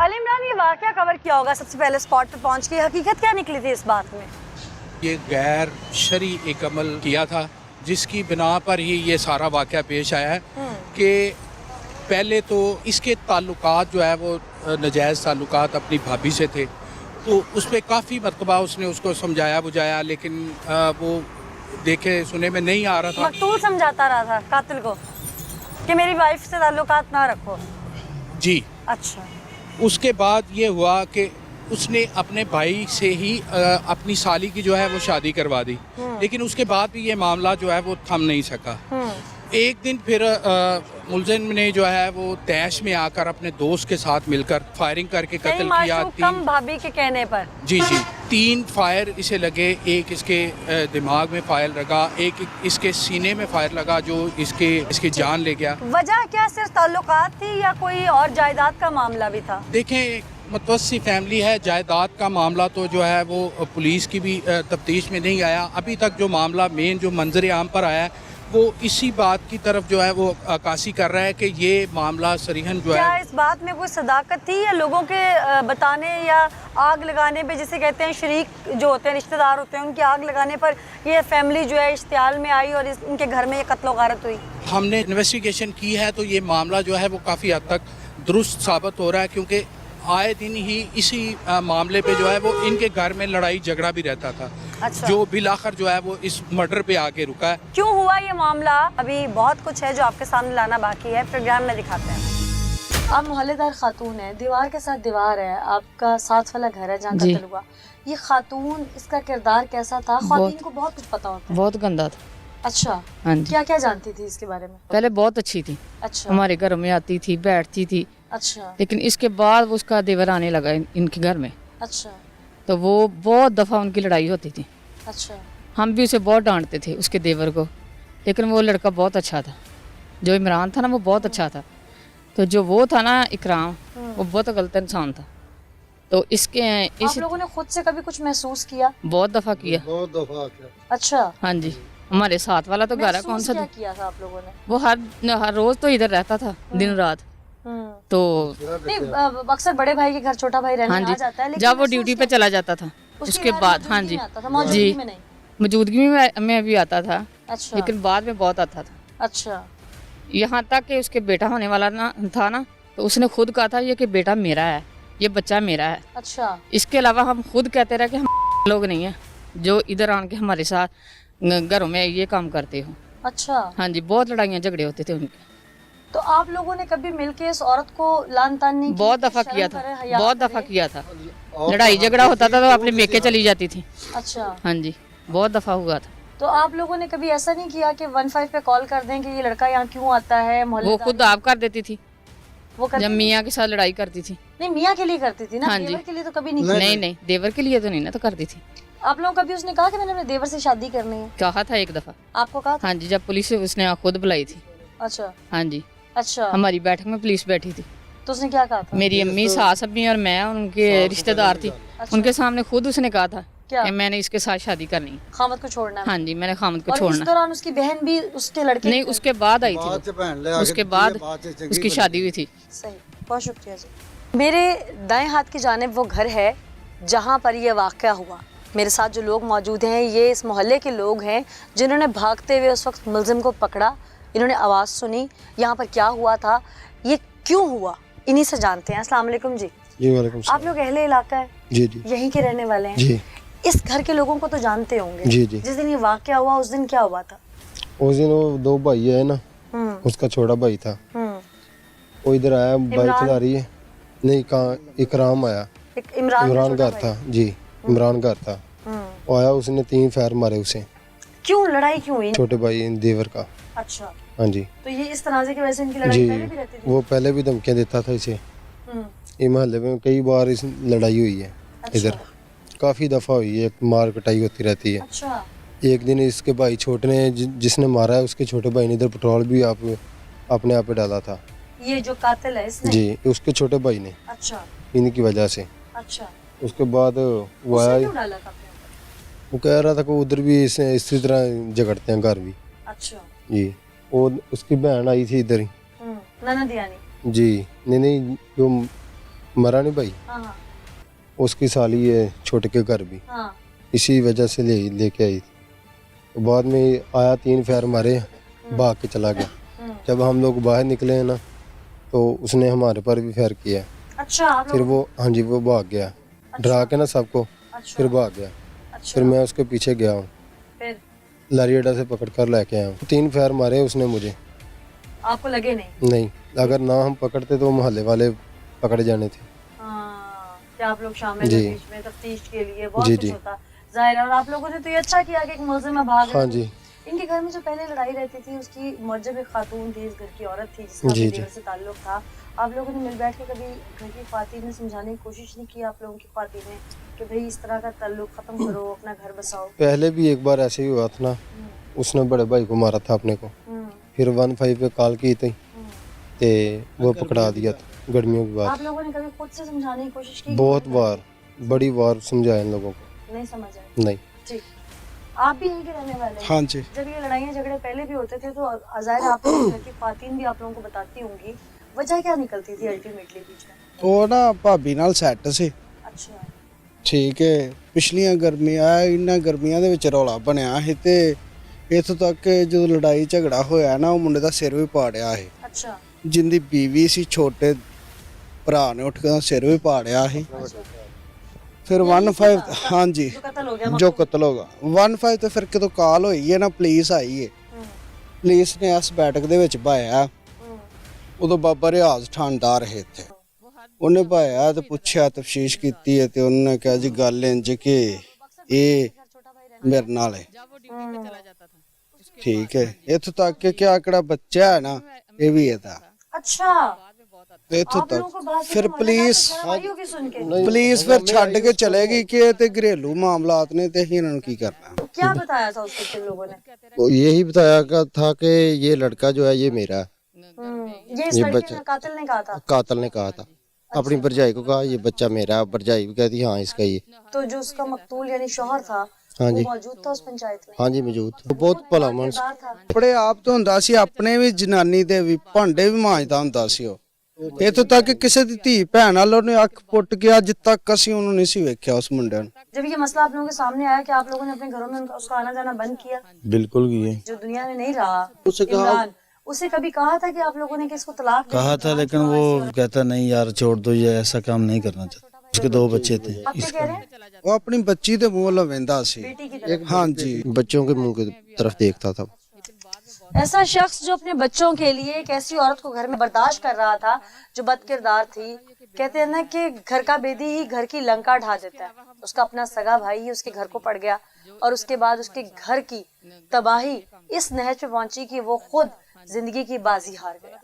अली इमरान, ये वाकया कवर किया होगा, सबसे पहले स्पॉट पे पहुंच के हकीकत क्या निकली थी इस बात में? ये गैर शरी एक अमल किया था जिसकी बिना पर ही ये सारा वाकया पेश आया है कि पहले तो इसके ताल्लुकात जो है वो नाजायज़ ताल्लुकात अपनी भाभी से थे, तो उस पर काफ़ी मरतबा उसने उसको समझाया बुझाया, लेकिन वो देखे सुने में नहीं आ रहा था। मकतूल समझाता रहा था कातिल को कि मेरी वाइफ से ताल्लुकात ना रखो। जी। अच्छा। उसके बाद ये हुआ कि उसने अपने भाई से ही अपनी साली की जो है वो शादी करवा दी, लेकिन उसके बाद भी ये मामला जो है वो थम नहीं सका। एक दिन फिर मुलजिम ने जो है वो तैश में आकर अपने दोस्त के साथ मिलकर फायरिंग करके कत्ल किया। कम भाभी के कहने पर जी 3 फायर इसे लगे, एक इसके दिमाग में फायर लगा, एक इसके सीने में फायर लगा जो इसकी जान ले गया। वजह क्या सिर्फ ताल्लुकात थी या कोई और जायदाद का मामला भी था? देखें, मुतवस्सी फैमिली है, जायदाद का मामला तो जो है वो पुलिस की भी तफ्तीश में नहीं आया अभी तक। जो मामला मेन जो मंजर आम पर आया है वो इसी बात की तरफ जो है वो अक्कासी कर रहा है कि ये मामला सरीहन जो क्या है। इस बात में कोई सदाकत थी या लोगों के बताने या आग लगाने पे, जिसे कहते हैं शरीक जो होते हैं, रिश्तेदार होते हैं, उनकी आग लगाने पर ये फैमिली जो है इश्तियाल में आई और इनके घर में ये कत्ल व गारत हुई? हमने इन्वेस्टिगेशन की है तो ये मामला जो है वो काफ़ी हद तक दुरुस्त साबित हो रहा है, क्योंकि आए दिन ही इसी मामले पे जो है वो इनके घर में लड़ाई झगड़ा भी रहता था। अच्छा। जो बिलाखिर जो है वो इस मर्डर पे आके रुका है। क्यों हुआ ये मामला, अभी बहुत कुछ है जो आपके सामने लाना बाकी है, प्रोग्राम में दिखाते हैं। आप मोहल्लेदार खातून है, दीवार के साथ दीवार है, आपका साथ वाला घर है जहाँ कत्ल हुआ। ये खातून, इसका किरदार कैसा था? खातून को बहुत कुछ पता होता है। बहुत गंदा था। अच्छा। हाँ जी। क्या क्या जानती थी इसके बारे में? पहले बहुत अच्छी थी। अच्छा। हमारे घर में आती थी, बैठती थी। अच्छा। लेकिन इसके बाद वो उसका देवर आने लगा इनके घर में। अच्छा। तो वो बहुत दफ़ा उनकी लड़ाई होती थी। अच्छा। हम भी उसे बहुत डांटते थे, उसके देवर को, लेकिन वो लड़का बहुत अच्छा था। जो इमरान था ना वो बहुत अच्छा था। तो जो वो था ना इकराम, वो बहुत गलत इंसान था। तो आप लोगों ने खुद से कभी कुछ महसूस किया? बहुत दफ़ा किया। बहुत दफा किया। अच्छा। हाँ जी, हमारे साथ वाला तो घर है, कौन सा क्या किया था आप लोगों ने? वो हर रोज तो इधर रहता था, दिन रात। तो नहीं, अक्सर बड़े भाई के घर छोटा भाई रहने आ जाता है, लेकिन जब वो ड्यूटी पे चला जाता था उसके बाद, हाँ जी जी, मौजूदगी में भी आता था। अच्छा। लेकिन बाद में बहुत आता था। अच्छा। यहाँ तक कि उसके बेटा होने वाला ना था ना, तो उसने खुद कहा था ये कि बेटा मेरा है, ये बच्चा मेरा है। अच्छा। इसके अलावा हम खुद कहते रहे कि हम लोग नहीं है जो इधर आन के हमारे साथ घरों में ये काम करते हो। अच्छा। हाँ जी, बहुत लड़ाइयाँ झगड़े होते थे उनके। तो आप लोगों ने कभी मिलके इस औरत को लान तान नहीं बहुत की? दफा किया था, बहुत दफा किया था। और लड़ाई झगड़ा होता था तो अपने मेके चली जाती थी। अच्छा। हाँ जी, बहुत दफा हुआ था। तो आप लोगों ने कभी ऐसा नहीं किया कि 15 पे कॉल कर दें कि ये लड़का यहाँ क्यों आता है? वो खुद आप कर देती थी वो जब मियाँ के साथ लड़ाई करती थी। नहीं, मियाँ के लिए करती थी ना। हाँ जी। देवर के लिए तो कभी नहीं नहीं नहीं, देवर के लिए तो नहीं ना, तो करती थी। आप लोगों कभी उसने कहा कि मैंने अपने देवर से शादी करनी है? कहा था एक दफा। आपको कहा था? हाँ जी, जब पुलिस उसने खुद बुलाई थी। अच्छा। हाँ जी। अच्छा। हमारी बैठक में पुलिस बैठी थी। तो उसने क्या कहा था? मेरी अम्मी, सास अम्मी और मैं उनके रिश्तेदार थी। उनके सामने खुद उसने कहा था क्या? कि मैंने इसके साथ शादी करनी है। खामद को छोड़ना है? हाँ जी, मैंने खामद को और छोड़ना। इस दौरान उसकी बहन भी उसके लड़के नहीं, उसके बाद आई बाद थी से बहन ले वो। आके उसके बाद बात से चंगी उसकी बनी। शादी हुई थी। सही, बहुत शुक्रिया जी। मेरे दाएं हाथ की जानिब वो घर है जहाँ पर ये वाक़या हुआ। मेरे साथ जो लोग मौजूद हैं ये इस मोहल्ले के लोग हैं जिन्होंने भागते हुए उस वक्त मुलजिम को पकड़ा। इन्होंने आवाज़ सुनी, यहाँ पर क्या हुआ था, ये क्यों हुआ, इन्हीं से जानते हैं। अस्सलाम वालेकुम जी। जी वालेकुम सलाम। आप लोग अहले इलाका है? जी जी यहीं के रहने वाले हैं? जी इस घर के लोगों को तो जानते होंगे? जी जी। जिस दिन ये वाक़या हुआ उस दिन क्या हुआ था? उस दिन वो 2 भाई है ना, उसका छोटा भाई था, वो इधर आया, बाइक चला रही है। नहीं, कहाँ इकराम आया, इमरान घर था जी, इमरान घर था। वो आया, उसने 3 फायर मारे उसे। क्यों लड़ाई क्यों हुई? छोटे भाई देवर का। अच्छा। हाँ जी तो ये इस तनाज़े की वजह से इनकी लड़ाई जी, पहले भी रहती थी? वो पहले भी धमकियाँ देता था इसे। ये मोहल्ले में कई बार इस लड़ाई हुई है। इधर काफ़ी दफ़ा हुई है, मार कटाई होती रहती है। अच्छा। एक दिन इसके भाई छोटे ने जिसने मारा है, उसके छोटे भाई ने इधर पेट्रोल भी अपने आप पे डाला था। ये जो कातिल है इसने? जी, उसके छोटे भाई ने, अच्छा। इनकी वजह से। अच्छा। उसके बाद वो उसने आया, क्यों डाला था अपने ऊपर? वो कह रहा था कि उधर भी इसी तरह झगड़ते हैं घर भी। अच्छा। जी, वो उसकी बहन आई थी इधर ही। ननद यानी? जी, नहीं जो मरा नहीं भाई, हाँ उसकी साली है छोटे के घर भी, हाँ इसी वजह से लेके आई थी। बाद में आया 3 फेर मारे, भाग के चला गया। जब हम लोग बाहर निकले हैं ना तो उसने हमारे पर भी फेर किया। अच्छा आप फिर लोग वो, हाँ जी, वो भाग गया, डरा के ना सबको, अच्छा फिर भाग गया। अच्छा फिर मैं उसके पीछे गया हूँ, फिर लारी अड्डा से पकड़ कर लेके आया हूँ। 3 फेर मारे उसने मुझे। आपको लगे नहीं? नहीं, अगर ना हम पकड़ते तो मोहल्ले वाले पकड़ जाने थे। हाँ क्या आप लोग शामिल जी। हैं बीच में तफ्तीश के लिए, बहुत जी, कुछ जी। होता जाहिर है। और आप लोगों ने तो ये अच्छा किया कि एक मुलजिम में भाग हाँ गए। जी, इनके घर में जो पहले लड़ाई रहती थी उसकी मौजब एक खातून थी, इस घर की औरत थी जिसका जी, अपने जी। देवर से ताल्लुक था। आप लोगों ने मिल बैठ के कभी घर की खातून ने समझाने की कोशिश नहीं की आप लोगों की खातून ने कि भाई इस तरह का ताल्लुक खत्म करो, अपना घर बसाओ? पहले भी एक बार ऐसे ही हुआ था ना, उसने बड़े भाई को मारा था अपने को, फिर 15 पे कॉल की थी ते वो पकड़ा दिया था गर्मियों की आप बात। लोगों ने कभी खुद से समझाने की कोशिश की? बहुत बार, बड़ी बार समझाया इन लोगों को, नहीं समझ आए? नहीं। ठीक, आप भी यहीं के रहने वाले हैं? हाँ जी। जब ये लड़ाइयाँ झगड़े पहले भी होते थे तो ज़ाहिर है आप लोगों की घर की खातून भी आप लोगों को बताती होंगी, वजह क्या निकलती थी अल्टीमेटली बीच में? ਉਹ ਨਾ ਭਾਬੀ ਨਾਲ ਸੈੱਟ ਸੀ, अच्छा ਠੀਕ ਹੈ। ਪਿਛਲੀਆਂ ਗਰਮੀਆਂ, ਇਹਨਾਂ ਗਰਮੀਆਂ ਦੇ ਵਿੱਚ ਰੌਲਾ ਬਣਿਆ ਸੀ ਤੇ ਇੱਥੋਂ ਤੱਕ ਕਿ ਜਦੋਂ ਲੜਾਈ ਝਗੜਾ ਹੋਇਆ ਨਾ, ਉਹ ਮੁੰਡੇ ਦਾ ਸਿਰ ਵੀ ਪਾੜਿਆ ਸੀ। अच्छा ਜਿੰਦੀ ਬੀਵੀ ਸੀ, ਛੋਟੇ ਭਰਾ ਨੇ ਉੱਠ ਕੇ ਉਹਦਾ ਸਿਰ ਵੀ ਪਾੜਿਆ ਸੀ। ਫਿਰ 15 ਹਾਂਜੀ, जो कत्ल हो गया ਜੋ ਕਤਲ ਹੋਗਾ 15 ਤੇ ਫਿਰ ਕਿਤੋਂ ਕਾਲ ਹੋਈ ਹੈ ਨਾ, ਪੁਲਿਸ ਆਈ ਹੈ। ਪੁਲਿਸ ਨੇ ਇਸ ਬੈਠਕ ਦੇ ਵਿੱਚ ਭਾਇਆ, ਉਦੋਂ ਬਾਬਾ ਰਿਆਜ਼ ਠਾਣਦਾਰ ਹੈ ਇੱਥੇ, ਉਹਨੇ ਭਾਇਆ ਤੇ ਪੁੱਛਿਆ, ਤਫਤੀਸ਼ ਕੀਤੀ ਹੈ ਤੇ ਉਹਨੇ ਕਿਹਾ ਜੀ ਗੱਲ ਇੰਜ ਕਿ ਇਹ ਮੇਰੇ ਨਾਲ ਹੈ। ਠੀਕ ਹੈ, ਇੱਥੋਂ ਤੱਕ ਕਿ ਕਿਆ ਕਿਹੜਾ ਬੱਚਾ ਹੈ ਨਾ, ਇਹ ਵੀ ਇਹਦਾ। अच्छा ਤੇ ਇੱਥੋਂ आप लोगों ਤੱਕ को बात ਫਿਰ ਪੁਲਿਸ होगी सुन के? ਪੁਲਿਸ ਫਿਰ ਛੱਡ ਕੇ ਚਲੇ ਗਈ ਕਿ ਇਹ ਤੇ ਘਰੇਲੂ ਮਾਮਲਾਤ ਨੇ ਤੇ ਅਸੀਂ ਇਹਨਾਂ ਨੂੰ ਕੀ करना। तो क्या बताया था उसको किन लोगों ने? वो यही बताया था कि ये लड़का जो है ये मेरा है। ये इस ये लड़के बच्चा- ने कातिल ने कहा था? कातल ने कहा था, अपनी भरजाई को कहा ये बच्चा मेरा है, भरजाई भी कहती हाँ इसका ही है। तो जो उसका मकतूल यानी शौहर था हाँ वो जी, मौजूद था उस पंचायत में? हाँ जी मौजूद था। बहुत भला मानस, किरदार था? ਆਪਣੇ ਆਪ ਤੋਂ ਹੁੰਦਾ ਸੀ, ਆਪਣੇ ਵੀ ਜਨਾਨੀ ਦੇ ਵੀ ਭਾਂਡੇ ਵੀ ਮਾਂਜਦਾ ਹੁੰਦਾ ਸੀ ਉਹ। ਇੱਥੋਂ ਤੱਕ ਕਿ ਕਿਸੇ ਦੀ ਧੀ ਭੈਣ ਨਾਲ ਉਹਨੇ ਅੱਖ ਪੁੱਟ ਕੇ ਅੱਜ ਤੱਕ ਅਸੀਂ ਉਹਨੂੰ ਨਹੀਂ ਸੀ ਵੇਖਿਆ ਉਸ ਮੁੰਡੇ ਨੂੰ। जब ये मसला आप लोगों के सामने आया कि आप लोगों ने अपने घरों में उसका आना जाना बंद किया? बिल्कुल किए। जो दुनिया में नहीं रहा उससे कहा इमरान, उसे कभी कहा था कि आप लोगों ने कि इसको तलाक दे कहा दो? था लेकिन वो कहता नहीं यार छोड़ दो, ये ऐसा काम नहीं करना चाहता। उसके 2 बच्चे थे। आप क्या कह रहे हैं? ਉਹ ਆਪਣੀ ਬੱਚੀ ਦੇ ਮੂੰਹ ਵੱਲੋਂ ਵੇਂਦਾ ਸੀ। बेटी की तरफ। ਹਾਂਜੀ, बच्चों के मुंह की तरफ देखता था। ऐसा शख्स जो अपने बच्चों के लिए एक ऐसी औरत को घर में बर्दाश्त कर रहा था जो बदकिरदार थी। कहते हैं ना कि घर का बेदी ही घर की लंका ढा देता है। उसका अपना सगा भाई ही उसके घर को पड़ गया और उसके बाद उसके घर की तबाही इस नहज पे पहुंची कि वो खुद जिंदगी की बाजी हार गया।